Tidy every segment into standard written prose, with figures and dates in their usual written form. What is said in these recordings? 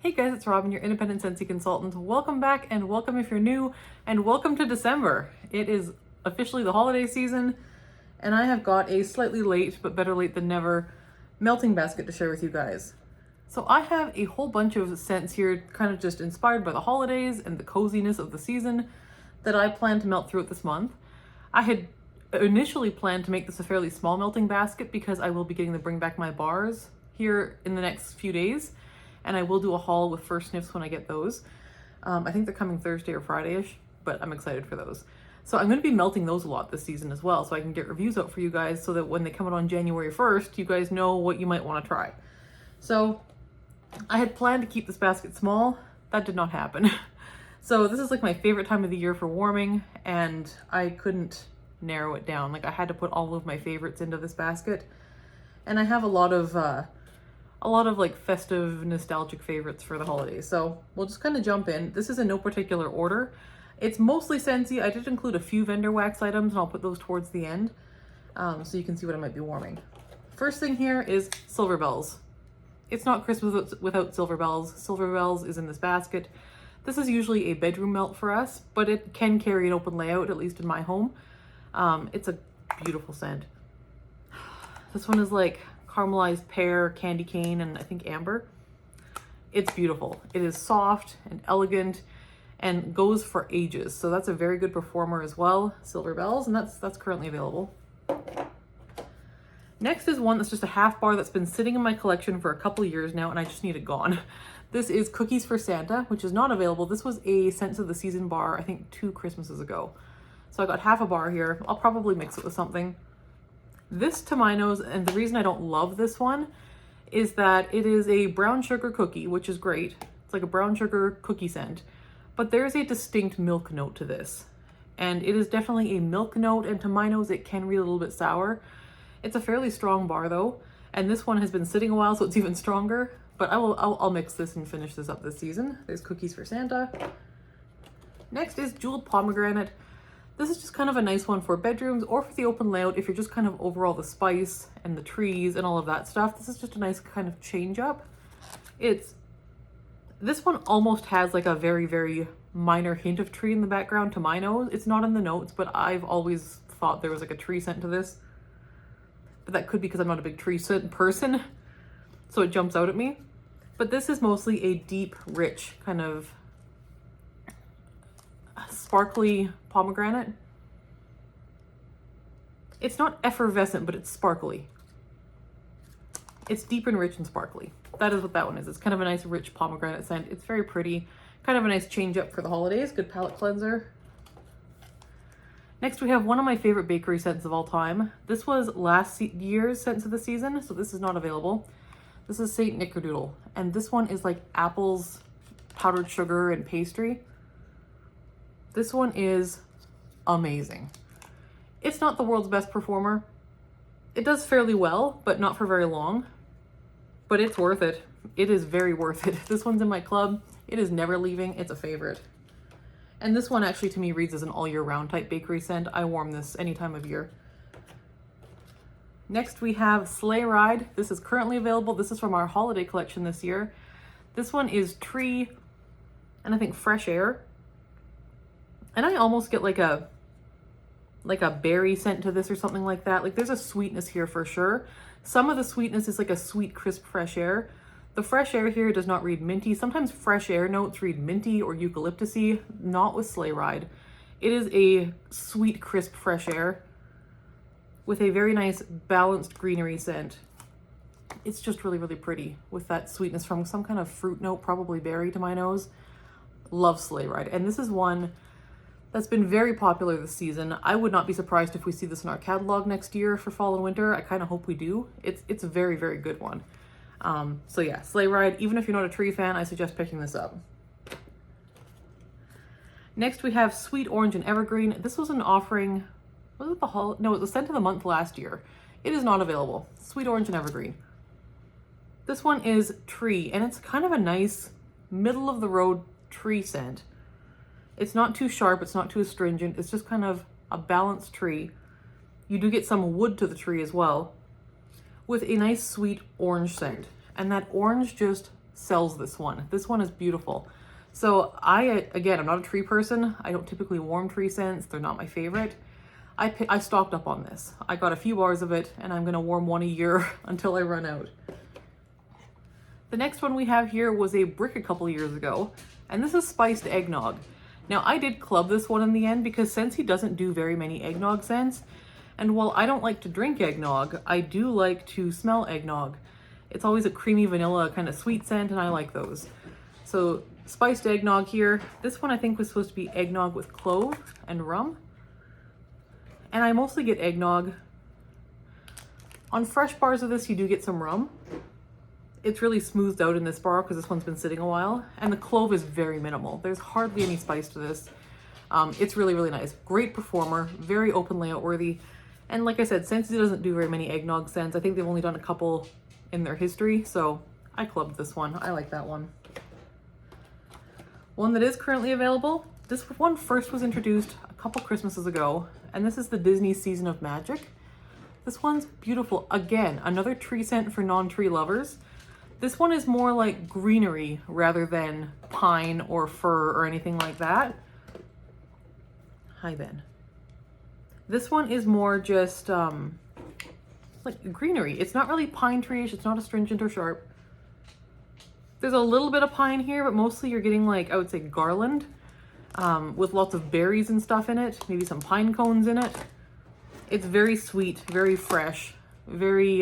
Hey guys, it's Robyn, your independent Scentsy consultant. Welcome back and welcome if you're new, and welcome to December. It is officially the holiday season, and I have got a slightly late, but better late than never, melting basket to share with you guys. So I have a whole bunch of scents here, kind of just inspired by the holidays and the coziness of the season that I plan to melt throughout this month. I had initially planned to make this a fairly small melting basket because I will be getting to bring back my bars here in the next few days. And I will do a haul with first sniffs when I get those. I think they're coming Thursday or Friday-ish, but I'm excited for those. So I'm going to be melting those a lot this season as well, so I can get reviews out for you guys so that when they come out on January 1st, you guys know what you might want to try. So I had planned to keep this basket small. That did not happen. So this is like my favorite time of the year for warming, and I couldn't narrow it down. Like I had to put all of my favorites into this basket. And I have a lot of like festive nostalgic favorites for the holidays. So we'll just kind of jump in. This is in no particular order. It's mostly Scentsy. I did include a few vendor wax items and I'll put those towards the end so you can see what I might be warming. First thing here is Silver Bells. It's not Christmas without Silver Bells. Silver Bells is in this basket. This is usually a bedroom melt for us, but it can carry an open layout, at least in my home. It's a beautiful scent. This one is like caramelized pear, candy cane, and I think amber. It's beautiful. It is soft and elegant and goes for ages. So that's a very good performer as well, Silver Bells, and that's currently available. Next is one that's just a half bar that's been sitting in my collection for a couple years now, and I just need it gone. This is Cookies for Santa, which is not available. This was a Scents of the Season bar, I think 2 Christmases ago. So I got half a bar here. I'll probably mix it with something. This, to my nose, and the reason I don't love this one, is that it is a brown sugar cookie, which is great. It's like a brown sugar cookie scent, but there's a distinct milk note to this. And it is definitely a milk note, and to my nose, it can read a little bit sour. It's a fairly strong bar though, and this one has been sitting a while, so it's even stronger, but I'll mix this and finish this up this season. There's Cookies for Santa. Next is Jeweled Pomegranate. This is just kind of a nice one for bedrooms or for the open layout if you're just kind of over all the spice and the trees and all of that stuff. This is just a nice kind of change up. This one almost has like a very, very minor hint of tree in the background to my nose. It's not in the notes, but I've always thought there was like a tree scent to this. But that could be because I'm not a big tree scent person, so it jumps out at me. But this is mostly a deep, rich kind of sparkly pomegranate. It's not effervescent, but it's sparkly. It's deep and rich and sparkly. That is what that one is. It's kind of a nice rich pomegranate scent. It's very pretty. Kind of a nice change up for the holidays. Good palette cleanser. Next we have one of my favorite bakery scents of all time. This was last year's Scents of the Season, so this is not available. This is Saint Nickerdoodle, and this one is like apples, powdered sugar, and pastry. This one is amazing. It's not the world's best performer. It does fairly well, but not for very long. But it's worth it. It is very worth it. This one's in my club. It is never leaving. It's a favorite. And this one actually to me reads as an all year round type bakery scent. I warm this any time of year. Next we have Sleigh Ride. This is currently available. This is from our holiday collection this year. This one is tree and I think fresh air. And I almost get like a berry scent to this or something like that. Like there's a sweetness here for sure. Some of the sweetness is like a sweet, crisp, fresh air. The fresh air here does not read minty. Sometimes fresh air notes read minty or eucalyptusy, not with Sleigh Ride. It is a sweet, crisp, fresh air with a very nice balanced greenery scent. It's just really, really pretty with that sweetness from some kind of fruit note, probably berry to my nose. Love Sleigh Ride. And this is one that's been very popular this season. I would not be surprised if we see this in our catalog next year for fall and winter. I kind of hope we do. It's a very, very good one. So yeah, Sleigh Ride. Even if you're not a tree fan, I suggest picking this up. Next we have Sweet Orange and Evergreen. This was an offering, was it no, it was Scent of the Month last year. It is not available. Sweet Orange and Evergreen. This one is tree, and it's kind of a nice middle of the road tree scent. It's not too sharp, it's not too astringent, it's just kind of a balanced tree. You do get some wood to the tree as well, with a nice sweet orange scent. And that orange just sells this one. This one is beautiful. So again, I'm not a tree person. I don't typically warm tree scents. They're not my favorite. I stocked up on this. I got a few bars of it, and I'm gonna warm one a year until I run out. The next one we have here was a brick a couple years ago, and this is spiced eggnog. Now I did club this one in the end because Scentsy doesn't do very many eggnog scents, and while I don't like to drink eggnog, I do like to smell eggnog. It's always a creamy vanilla kind of sweet scent, and I like those. So spiced eggnog here. This one I think was supposed to be eggnog with clove and rum. And I mostly get eggnog. On fresh bars of this, you do get some rum. It's really smoothed out in this bar because this one's been sitting a while. And the clove is very minimal. There's hardly any spice to this. It's really, really nice. Great performer, very open layout worthy. And like I said, Scentsy doesn't do very many eggnog scents. I think they've only done a couple in their history. So I clubbed this one. I like that one. One that is currently available. This one first was introduced a couple Christmases ago, and this is the Disney Season of Magic. This one's beautiful. Again, another tree scent for non-tree lovers. This one is more like greenery rather than pine or fir or anything like that. Hi, Ben. This one is more just like greenery. It's not really pine tree-ish. It's not astringent or sharp. There's a little bit of pine here, but mostly you're getting like, I would say, garland. With lots of berries and stuff in it, maybe some pine cones in it. It's very sweet, very fresh, very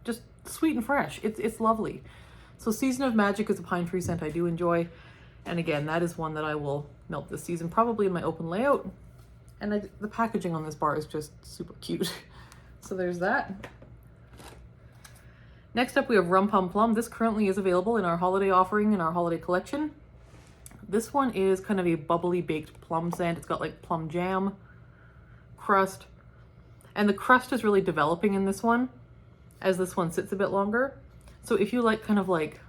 just sweet and fresh. It's lovely. So Season of Magic is a pine tree scent I do enjoy. And again, that is one that I will melt this season, probably in my open layout. And the packaging on this bar is just super cute. So there's that. Next up, we have Rum Pum Plum. This currently is available in our holiday offering, in our holiday collection. This one is kind of a bubbly baked plum scent. It's got like plum jam, crust, and the crust is really developing in this one as this one sits a bit longer. So if you like kind of like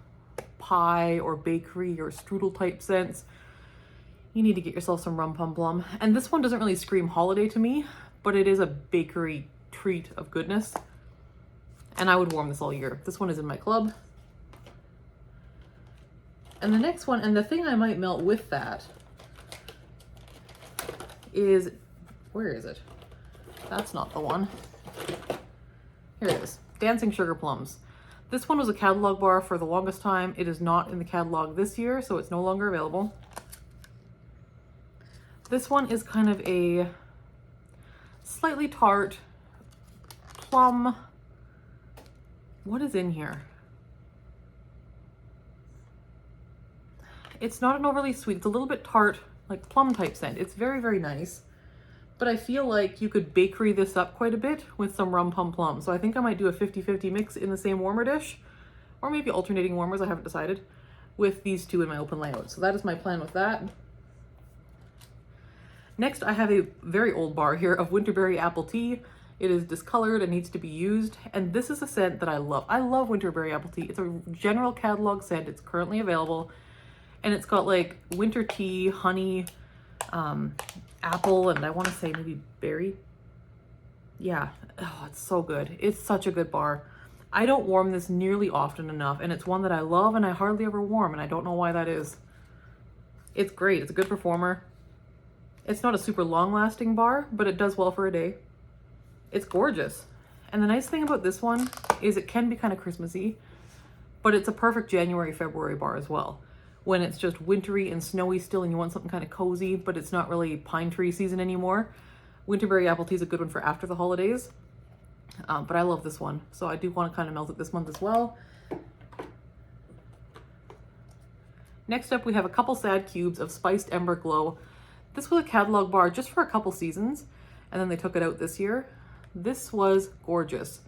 pie or bakery or strudel type scents, you need to get yourself some Rum Pum Plum. And this one doesn't really scream holiday to me, but it is a bakery treat of goodness. And I would warm this all year. This one is in my club. And the next one, and the thing I might melt with that is, where is it? That's not the one. Here it is, Dancing Sugar Plums. This one was a catalog bar for the longest time. It is not in the catalog this year, so it's no longer available. This one is kind of a slightly tart plum. What is in here? It's not an overly sweet, it's a little bit tart, like plum type scent. It's very, very nice. But I feel like you could bakery this up quite a bit with some Rum Pum Plum. So I think I might do a 50-50 mix in the same warmer dish, or maybe alternating warmers, I haven't decided, with these two in my open layout. So that is my plan with that. Next, I have a very old bar here of Winterberry Apple Tea. It is discolored and needs to be used. And this is a scent that I love. I love Winterberry Apple Tea. It's a general catalog scent. It's currently available. And it's got like winter tea, honey, apple, and I want to say maybe berry. Yeah, oh, it's so good. It's such a good bar. I don't warm this nearly often enough, and it's one that I love and I hardly ever warm, and I don't know why that is. It's great. It's a good performer. It's not a super long-lasting bar, but it does well for a day. It's gorgeous. And the nice thing about this one is it can be kind of Christmassy, but it's a perfect January, February bar as well. When it's just wintry and snowy still and you want something kind of cozy, but it's not really pine tree season anymore. Winterberry Apple Tea is a good one for after the holidays. But I love this one. So I do want to kind of melt it this month as well. Next up, we have a couple sad cubes of Spiced Ember Glow. This was a catalog bar just for a couple seasons, and then they took it out this year. This was gorgeous.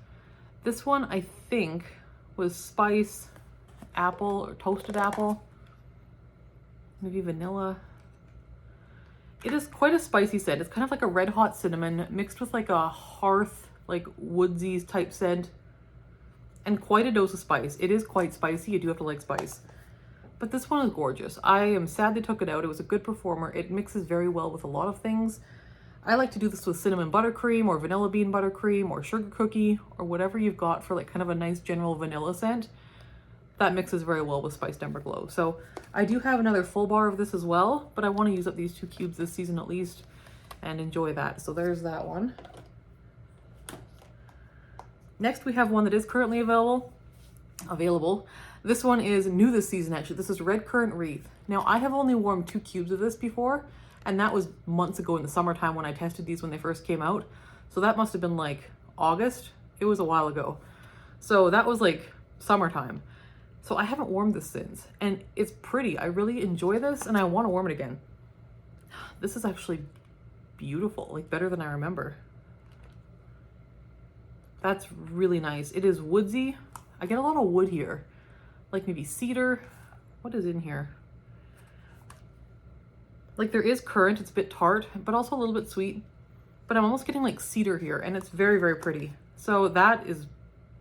This one, I think, was spice, apple, or toasted apple. Maybe vanilla. It is quite a spicy scent. It's kind of like a red hot cinnamon mixed with like a hearth, like woodsy type scent, and quite a dose of spice. It is quite spicy. You do have to like spice. But this one is gorgeous. I am sad they took it out. It was a good performer. It mixes very well with a lot of things. I like to do this with cinnamon buttercream or vanilla bean buttercream or sugar cookie or whatever you've got for like kind of a nice general vanilla scent. that mixes very well with Spiced Ember Glow. So I do have another full bar of this as well, but I want to use up these 2 cubes this season at least and enjoy that. So there's that one. Next, we have one that is currently available. This one is new this season, actually. This is Red Currant Wreath. Now, I have only warmed 2 cubes of this before, and that was months ago in the summertime when I tested these when they first came out. So that must have been like August. It was a while ago. So that was like summertime. So I haven't warmed this since, and it's pretty. I really enjoy this, and I want to warm it again. This is actually beautiful, like better than I remember. That's really nice. It is woodsy. I get a lot of wood here, like maybe cedar. What is in here? Like there is currant, it's a bit tart, but also a little bit sweet. But I'm almost getting like cedar here, and it's very, very pretty. So that is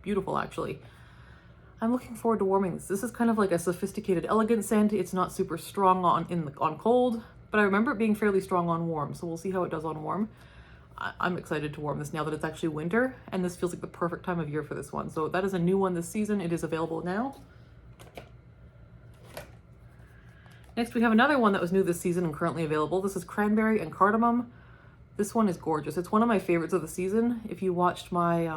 beautiful, actually. I'm looking forward to warming this. This is kind of like a sophisticated, elegant scent. It's not super strong on cold, but I remember it being fairly strong on warm. So we'll see how it does on warm. I'm excited to warm this now that it's actually winter, and this feels like the perfect time of year for this one. So that is a new one this season. It is available now. Next, we have another one that was new this season and currently available. This is Cranberry and Cardamom. This one is gorgeous. It's one of my favorites of the season. If you watched my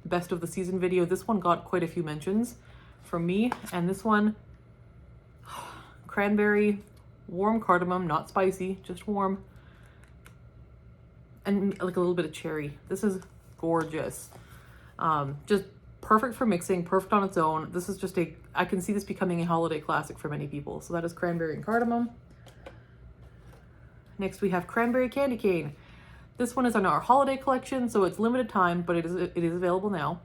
best of the season video, this one got quite a few mentions from me. And this one, cranberry, warm cardamom, not spicy, just warm. And like a little bit of cherry. This is gorgeous. Just perfect for mixing, perfect on its own. This is just I can see this becoming a holiday classic for many people. So that is Cranberry and Cardamom. Next we have Cranberry Candy Cane. This one is on our holiday collection, so it's limited time, but it is available now.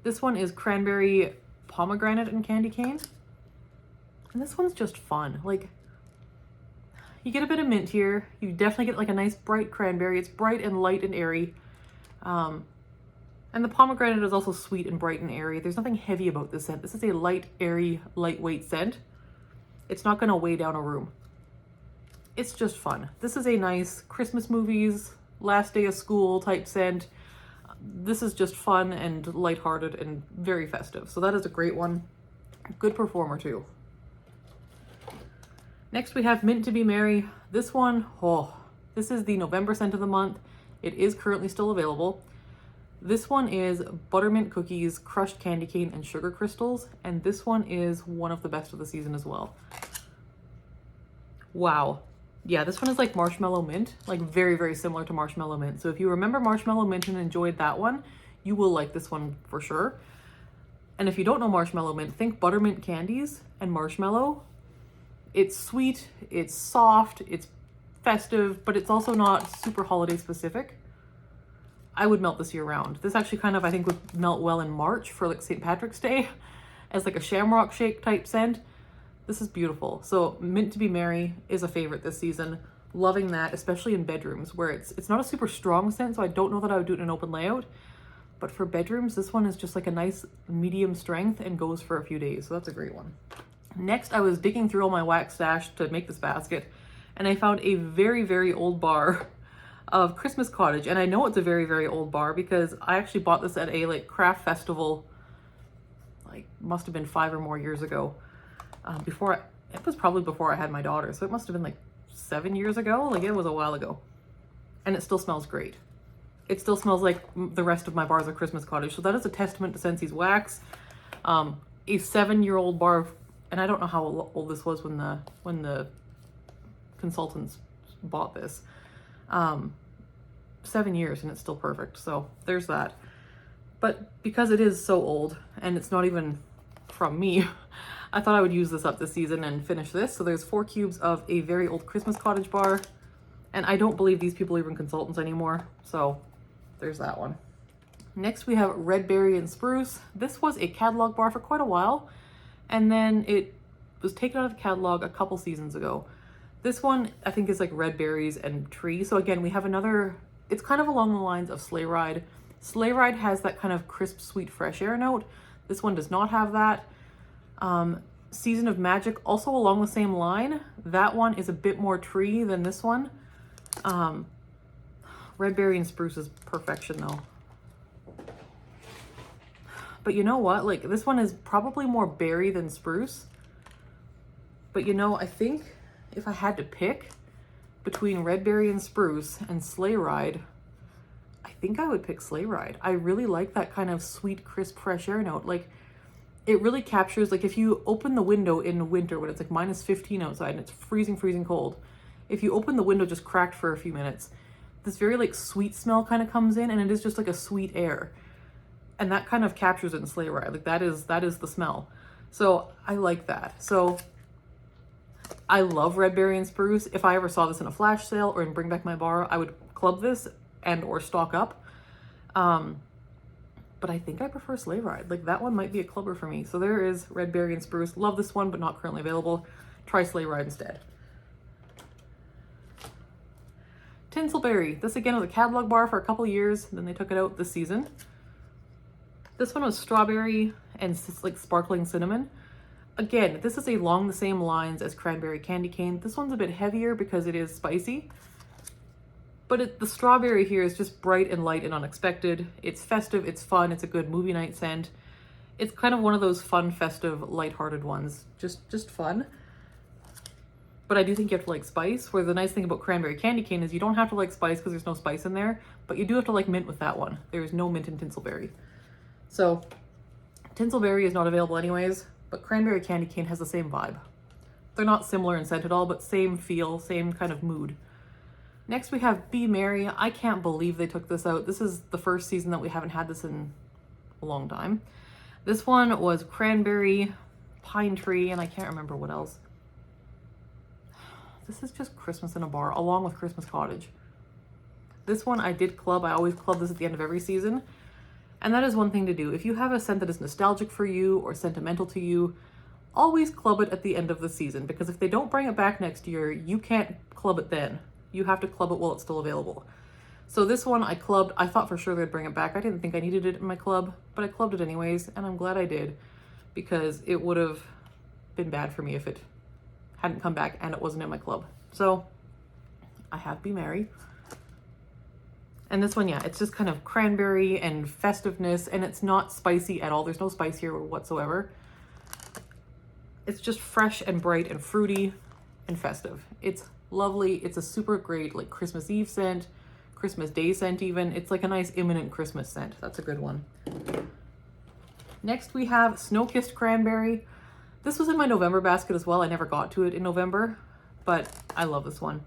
This one is Cranberry Pomegranate and Candy Cane. And this one's just fun. Like, you get a bit of mint here. You definitely get like a nice bright cranberry. It's bright and light and airy. And the pomegranate is also sweet and bright and airy. There's nothing heavy about this scent. This is a light, airy, lightweight scent. It's not gonna weigh down a room. It's just fun. This is a nice Christmas movies, last day of school type scent. This is just fun and lighthearted and very festive. So that is a great one. Good performer too. Next we have Mint to Be Merry. This one, this is the November scent of the month. It is currently still available. This one is buttermint cookies, crushed candy cane, and sugar crystals. And this one is one of the best of the season as well. Wow. Yeah, this one is like marshmallow mint, like very, very similar to marshmallow mint. So if you remember marshmallow mint and enjoyed that one, you will like this one for sure. And if you don't know marshmallow mint, think buttermint candies and marshmallow. It's sweet, it's soft, it's festive, but it's also not super holiday specific. I would melt this year round. This actually kind of, I think, would melt well in March for like St. Patrick's Day as like a shamrock shake type scent. This is beautiful. So Mint to Be Merry is a favorite this season. Loving that, especially in bedrooms where it's not a super strong scent, so I don't know that I would do it in an open layout. But for bedrooms, this one is just like a nice medium strength and goes for a few days. So that's a great one. Next, I was digging through all my wax stash to make this basket, and I found a very, very old bar of Christmas Cottage. And I know it's a very, very old bar because I actually bought this at a like craft festival, like must have been 5 or more years ago. It was probably before I had my daughter. So it must have been like 7 years ago. Like it was a while ago. And it still smells great. It still smells like the rest of my bars of Christmas Cottage. So that is a testament to Scentsy's wax. A 7-year-old bar of, and I don't know how old this was when the consultants bought this. 7 years and it's still perfect. So there's that. But because it is so old and it's not even from me, I thought I would use this up this season and finish this. So there's 4 cubes of a very old Christmas Cottage bar. And I don't believe these people are even consultants anymore. So there's that one. Next we have Red Berry and Spruce. This was a catalog bar for quite a while. And then it was taken out of the catalog a couple seasons ago. This one I think is like red berries and tree. So again, we have another, it's kind of along the lines of Sleigh Ride. Sleigh Ride has that kind of crisp, sweet, fresh air note. This one does not have that. Season of Magic, also along the same line. That one is a bit more tree than this one. Red Berry and Spruce is perfection though. But you know what? Like, this one is probably more berry than spruce. But you know, I think if I had to pick between red berry and spruce and sleigh ride, I think I would pick sleigh ride. I really like that kind of sweet, crisp, fresh air note. Like, it really captures, like if you open the window in winter when it's like -15 outside and it's freezing, freezing cold, if you open the window just cracked for a few minutes, this very like sweet smell kind of comes in, and it is just like a sweet air. And that kind of captures it in sleigh ride. Like that is the smell. So I like that. So I love red berry and spruce. If I ever saw this in a flash sale or in Bring Back My Bar, I would club this and or stock up. But I think I prefer sleigh ride. Like that one might be a clubber for me. So there is red berry and spruce. Love this one, but not currently available. Try sleigh ride instead. Tinselberry. This again was a catalog bar for a couple years. Then they took it out this season. This one was strawberry and like sparkling cinnamon. Again, this is along the same lines as cranberry candy cane. This one's a bit heavier because it is spicy. But the strawberry here is just bright and light and unexpected. It's festive, it's fun, it's a good movie night scent. It's kind of one of those fun, festive, lighthearted ones. Just fun. But I do think you have to like spice, where the nice thing about cranberry candy cane is you don't have to like spice because there's no spice in there, but you do have to like mint with that one. There's no mint in Tinselberry. So Tinselberry is not available anyways, but cranberry candy cane has the same vibe. They're not similar in scent at all, but same feel, same kind of mood. Next we have Be Merry. I can't believe they took this out. This is the first season that we haven't had this in a long time. This one was cranberry, pine tree, and I can't remember what else. This is just Christmas in a bar, along with Christmas Cottage. This one I did club. I always club this at the end of every season. And that is one thing to do. If you have a scent that is nostalgic for you or sentimental to you, always club it at the end of the season, because if they don't bring it back next year, you can't club it then. You have to club it while it's still available. So this one I clubbed. I thought for sure they'd bring it back. I didn't think I needed it in my club, but I clubbed it anyways, and I'm glad I did, because it would have been bad for me if it hadn't come back and it wasn't in my club. So I have Be Merry. And this one, yeah, it's just kind of cranberry and festiveness, and it's not spicy at all. There's no spice here whatsoever. It's just fresh and bright and fruity and festive. It's lovely. It's a super great like Christmas Eve scent, Christmas Day scent even. It's like a nice imminent Christmas scent. That's a good one. Next we have Snow-Kissed Cranberry. This was in my November basket as well. I never got to it in November, but I love this one.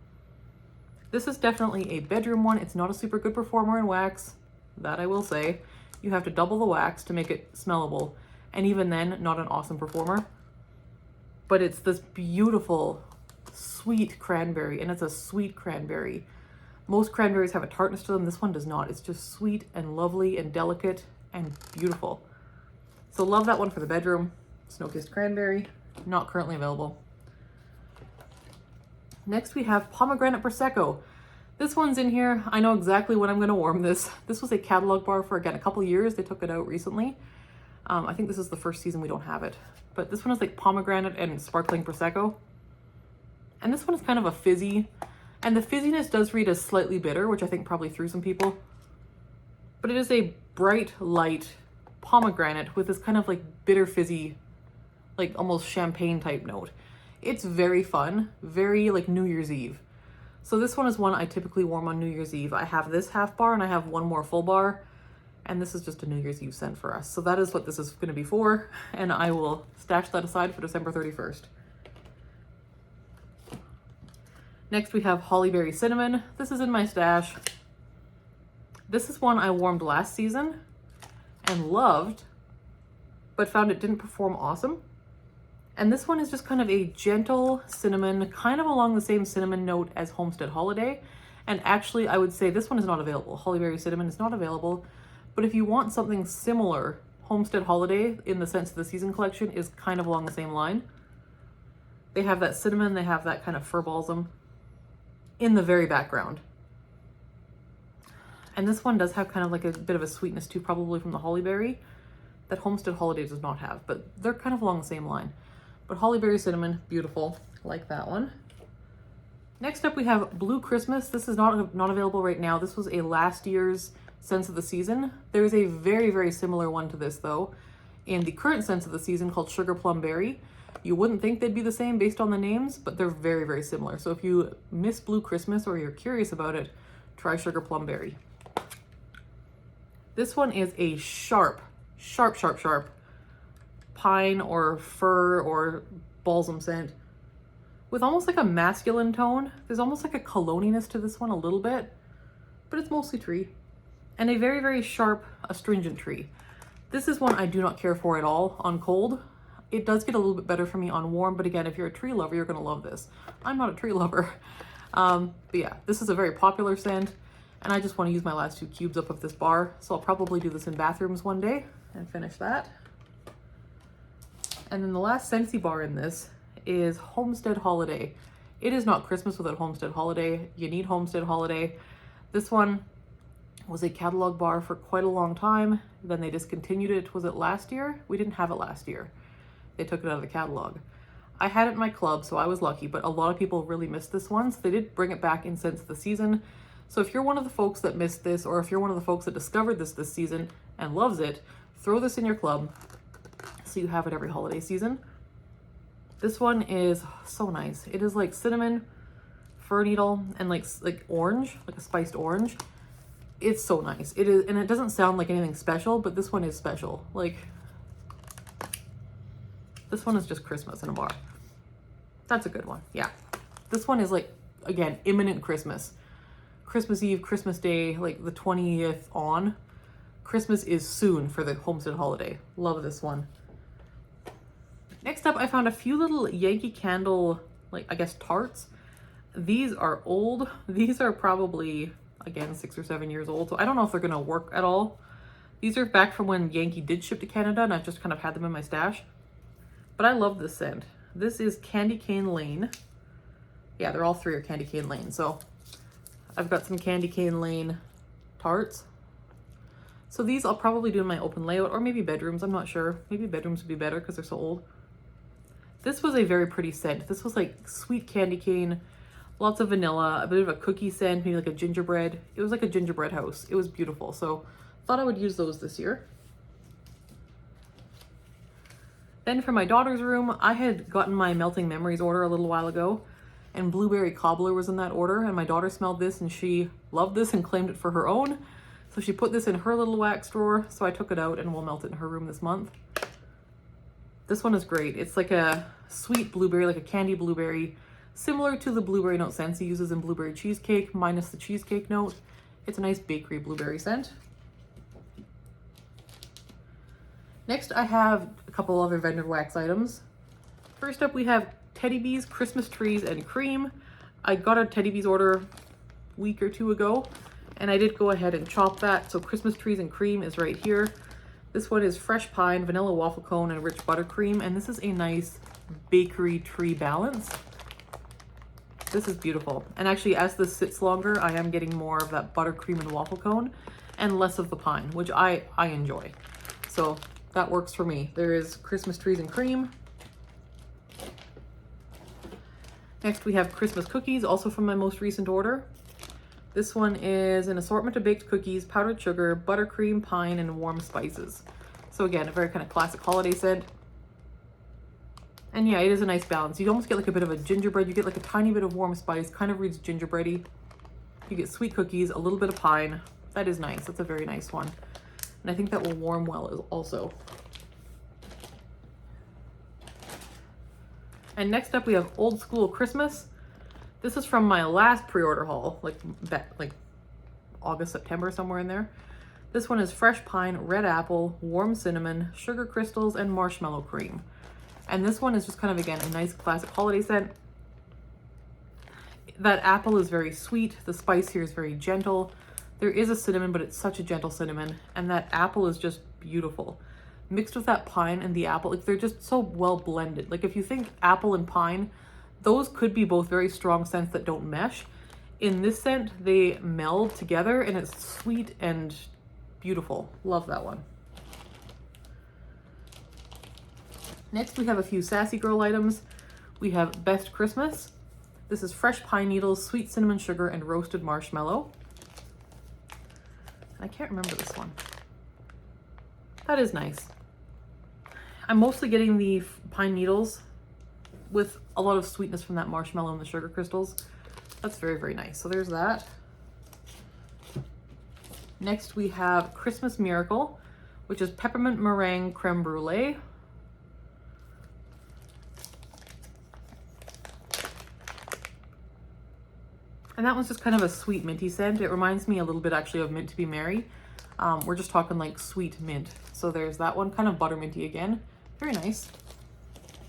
This is definitely a bedroom one. It's not a super good performer in wax, that I will say. You have to double the wax to make it smellable, and even then, not an awesome performer. But it's this beautiful, sweet cranberry, and it's a sweet cranberry. Most cranberries have a tartness to them. This one does not. It's just sweet and lovely and delicate and beautiful. So love that one for the bedroom. Snow-Kissed Cranberry, not currently available. Next we have Pomegranate Prosecco. This one's in here. I know exactly when I'm going to warm this. This was a catalog bar for, again, a couple years. They took it out recently. I think this is the first season we don't have it. But this one is like pomegranate and sparkling Prosecco. And this one is kind of a fizzy. And the fizziness does read as slightly bitter, which I think probably threw some people. But it is a bright, light pomegranate with this kind of like bitter fizzy, like almost champagne type note. It's very fun, very like New Year's Eve. So this one is one I typically warm on New Year's Eve. I have this half bar and I have one more full bar, and this is just a New Year's Eve scent for us. So that is what this is going to be for, and I will stash that aside for December 31st. Next we have Hollyberry Cinnamon. This is in my stash. This is one I warmed last season and loved, but found it didn't perform awesome. And this one is just kind of a gentle cinnamon, kind of along the same cinnamon note as Homestead Holiday. And actually, I would say this one is not available. Hollyberry Cinnamon is not available. But if you want something similar, Homestead Holiday, in the sense of the season collection, is kind of along the same line. They have that cinnamon, they have that kind of fir balsam in the very background. And this one does have kind of like a bit of a sweetness too, probably from the Hollyberry, that Homestead Holiday does not have, but they're kind of along the same line. But Hollyberry Cinnamon, beautiful, like that one. Next up we have Blue Christmas. This is not available right now. This was a last year's scents of the season. There's a very, very similar one to this though in the current scents of the season called Sugar Plum Berry. You wouldn't think they'd be the same based on the names, but they're very, very similar. So if you miss Blue Christmas or you're curious about it, try Sugar Plum Berry. This one is a sharp pine or fir or balsam scent with almost like a masculine tone. There's almost like a cologniness to this one a little bit, but it's mostly tree. And a very, very sharp astringent tree. This is one I do not care for at all on cold. It does get a little bit better for me on warm, but again, if you're a tree lover, you're gonna love this. I'm not a tree lover. But yeah, this is a very popular scent, and I just wanna use my last 2 cubes up of this bar, so I'll probably do this in bathrooms one day and finish that. And then the last Scentsy bar in this is Homestead Holiday. It is not Christmas without Homestead Holiday. You need Homestead Holiday. This one was a catalog bar for quite a long time. Then they discontinued it. Was it last year? We didn't have it last year. They took it out of the catalog. I had it in my club, so I was lucky, but a lot of people really missed this one. So they did bring it back in Scents of the Season. So if you're one of the folks that missed this, or if you're one of the folks that discovered this season and loves it, throw this in your club so you have it every holiday season. This one is so nice. It is like cinnamon, fir needle, and like orange, like a spiced orange. It's so nice. It is, and it doesn't sound like anything special, but this one is special. Like, this one is just Christmas in a bar. That's a good one. Yeah. This one is like, again, imminent Christmas. Christmas Eve, Christmas Day, like the 20th on. Christmas is soon for the Homestead Holiday. Love this one. Next up, I found a few little Yankee Candle, like, I guess, tarts. These are old. These are probably, again, 6 or 7 years old, so I don't know if they're gonna work at all. These are back from when Yankee did ship to Canada, and I've just kind of had them in my stash. But I love this scent. This is Candy Cane Lane. Yeah, they're all 3 are Candy Cane Lane. So I've got some Candy Cane Lane tarts. So these I'll probably do in my open layout, or maybe bedrooms, I'm not sure. Maybe bedrooms would be better because they're so old. This was a very pretty scent. This was like sweet candy cane, lots of vanilla, a bit of a cookie scent, maybe like a gingerbread. It was like a gingerbread house. It was beautiful. So thought I would use those this year. Then for my daughter's room, I had gotten my Melting Memories order a little while ago, and Blueberry Cobbler was in that order, and my daughter smelled this and she loved this and claimed it for her own. So she put this in her little wax drawer, so I took it out and we'll melt it in her room this month. This one is great. It's like a sweet blueberry, like a candy blueberry, similar to the blueberry note scents he uses in blueberry cheesecake, minus the cheesecake note. It's a nice bakery blueberry scent. Next, I have a couple other vendor wax items. First up, we have Teddy Bees, Christmas Trees, and Cream. I got a Teddy Bees order a week or 2 ago, and I did go ahead and chop that. So Christmas Trees and Cream is right here. This one is fresh pine, vanilla waffle cone, and rich buttercream, and this is a nice bakery tree balance. This is beautiful. And actually, as this sits longer, I am getting more of that buttercream and waffle cone and less of the pine, which I enjoy. So that works for me. There is Christmas Trees and Cream. Next, we have Christmas Cookies, also from my most recent order. This one is an assortment of baked cookies, powdered sugar, buttercream, pine, and warm spices. So again, a very kind of classic holiday scent. And yeah, it is a nice balance. You almost get like a bit of a gingerbread. You get like a tiny bit of warm spice, kind of reads gingerbready. You get sweet cookies, a little bit of pine. That is nice. That's a very nice one. And I think that will warm well also. And next up we have Old School Christmas. This is from my last pre-order haul, like August, September, somewhere in there. This one is fresh pine, red apple, warm cinnamon, sugar crystals, and marshmallow cream. And this one is just kind of, again, a nice classic holiday scent. That apple is very sweet. The spice here is very gentle. There is a cinnamon, but it's such a gentle cinnamon. And that apple is just beautiful. Mixed with that pine and the apple, like they're just so well blended. Like if you think apple and pine, those could be both very strong scents that don't mesh. In this scent, they meld together and it's sweet and beautiful. Love that one. Next, we have a few Sassy Girl items. We have Best Christmas. This is fresh pine needles, sweet cinnamon sugar, and roasted marshmallow. I can't remember this one. That is nice. I'm mostly getting the pine needles with a lot of sweetness from that marshmallow and the sugar crystals. That's very, very nice. So there's that. Next we have Christmas Miracle, which is peppermint meringue creme brulee. And that one's just kind of a sweet minty scent. It reminds me a little bit actually of Mint to Be Merry. We're just talking like sweet mint. So there's that one, kind of butter minty again. Very nice.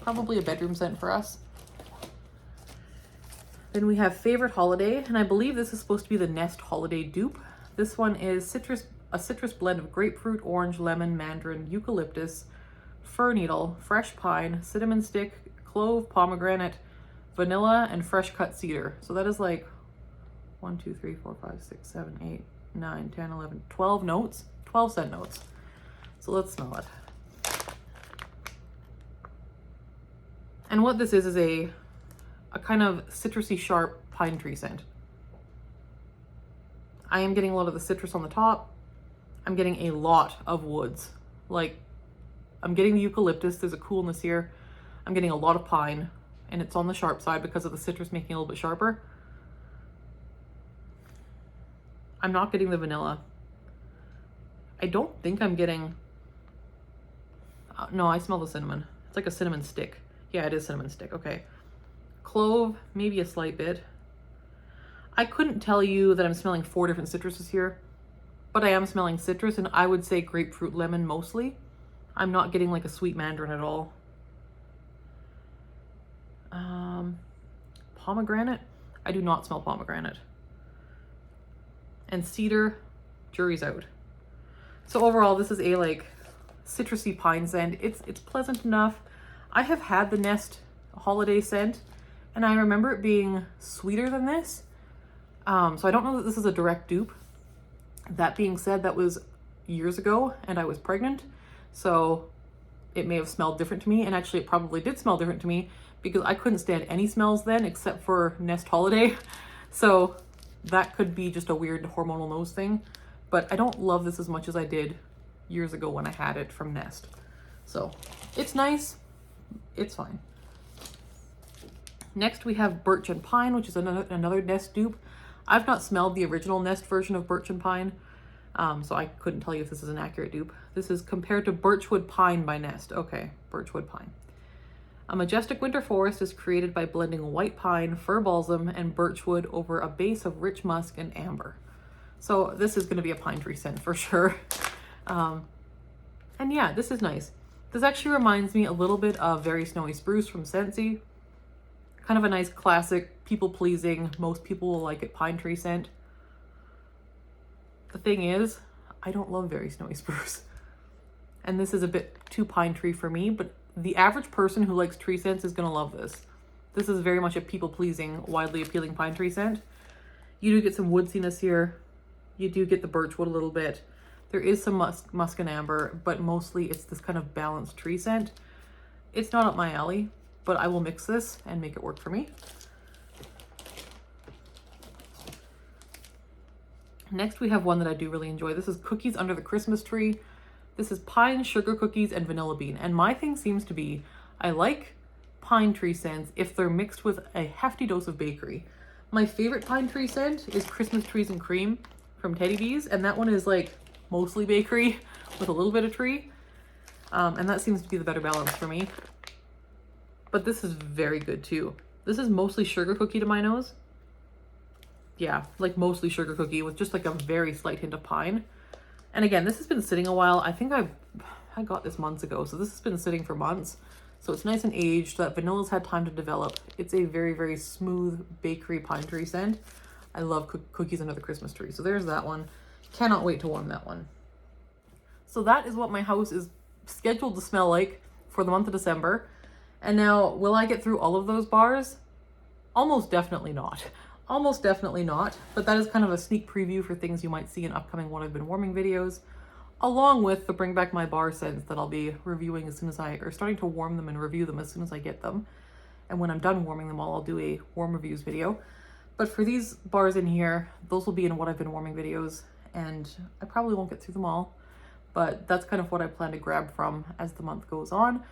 Probably a bedroom scent for us. Then we have Favorite Holiday, and I believe this is supposed to be the Nest Holiday dupe. This one is a citrus blend of grapefruit, orange, lemon, mandarin, eucalyptus, fir needle, fresh pine, cinnamon stick, clove, pomegranate, vanilla, and fresh cut cedar. So that is like 1, 2, 3, 4, 5, 6, 7, 8, 9, 10, 11, 12 notes, 12 scent notes. So let's smell it. And what this is a kind of citrusy sharp pine tree scent. I am getting a lot of the citrus on the top. I'm getting a lot of woods. Like, I'm getting the eucalyptus, there's a coolness here. I'm getting a lot of pine, and it's on the sharp side because of the citrus making it a little bit sharper. I'm not getting the vanilla. I don't think I'm getting, no, I smell the cinnamon. It's like a cinnamon stick. Yeah, it is cinnamon stick, okay. Clove, maybe a slight bit. I couldn't tell you that I'm smelling 4 different citruses here, but I am smelling citrus, and I would say grapefruit lemon mostly. I'm not getting like a sweet mandarin at all. Pomegranate, I do not smell pomegranate. And cedar, jury's out. So overall, this is a like citrusy pine scent. It's pleasant enough. I have had the Nest holiday scent, and I remember it being sweeter than this. So I don't know that this is a direct dupe. That being said, that was years ago and I was pregnant. So it may have smelled different to me, and actually it probably did smell different to me because I couldn't stand any smells then except for Nest Holiday. So that could be just a weird hormonal nose thing, but I don't love this as much as I did years ago when I had it from Nest. So it's nice, it's fine. Next we have Birch and Pine, which is another Nest dupe. I've not smelled the original Nest version of Birch and Pine, so I couldn't tell you if this is an accurate dupe. This is compared to Birchwood Pine by Nest. Okay, Birchwood Pine. A majestic winter forest is created by blending white pine, fir balsam, and birchwood over a base of rich musk and amber. So this is going to be a pine tree scent for sure. And yeah, this is nice. This actually reminds me a little bit of Very Snowy Spruce from Scentsy. Kind of a nice classic, people-pleasing, most people will like it pine tree scent. The thing is, I don't love Very Snowy Spruce. And this is a bit too pine tree for me, but the average person who likes tree scents is going to love this. This is very much a people-pleasing, widely appealing pine tree scent. You do get some woodsiness here. You do get the birchwood a little bit. There is some musk and amber, but mostly it's this kind of balanced tree scent. It's not up my alley, but I will mix this and make it work for me. Next, we have one that I do really enjoy. This is Cookies Under the Christmas Tree. This is pine, sugar cookies, and vanilla bean. And my thing seems to be, I like pine tree scents if they're mixed with a hefty dose of bakery. My favorite pine tree scent is Christmas Trees and Cream from Teddy Bees. And that one is like mostly bakery with a little bit of tree. And that seems to be the better balance for me. But this is very good too. This is mostly sugar cookie to my nose. Yeah, like mostly sugar cookie with just like a very slight hint of pine. And again, this has been sitting a while. I think I got this months ago, so this has been sitting for months. So it's nice and aged. That vanilla's had time to develop. It's a very, very smooth bakery pine tree scent. I love Cookies Under the Christmas Tree. So there's that one. Cannot wait to warm that one. So that is what my house is scheduled to smell like for the month of December. And now, will I get through all of those bars? Almost definitely not. Almost definitely not, but that is kind of a sneak preview for things you might see in upcoming What I've Been Warming videos, along with the Bring Back My Bar scents that I'll be reviewing as soon as or starting to warm them and review them as soon as I get them. And when I'm done warming them all, I'll do a warm reviews video. But for these bars in here, those will be in What I've Been Warming videos. and I probably won't get through them all, but that's kind of what I plan to grab from as the month goes on.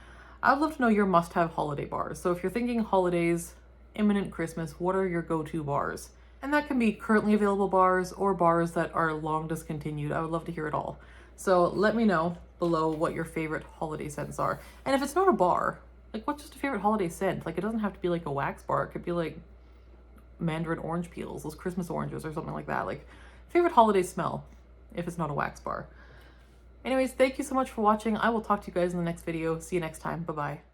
I'd love to know your must-have holiday bars. So if you're thinking holidays, imminent Christmas, what are your go-to bars? And that can be currently available bars or bars that are long discontinued. I would love to hear it all. So let me know below what your favorite holiday scents are. And if it's not a bar, like what's just a favorite holiday scent? Like it doesn't have to be like a wax bar. It could be like mandarin orange peels, those Christmas oranges or something like that. Like favorite holiday smell if it's not a wax bar. Anyways, thank you so much for watching. I will talk to you guys in the next video. See you next time. Bye-bye.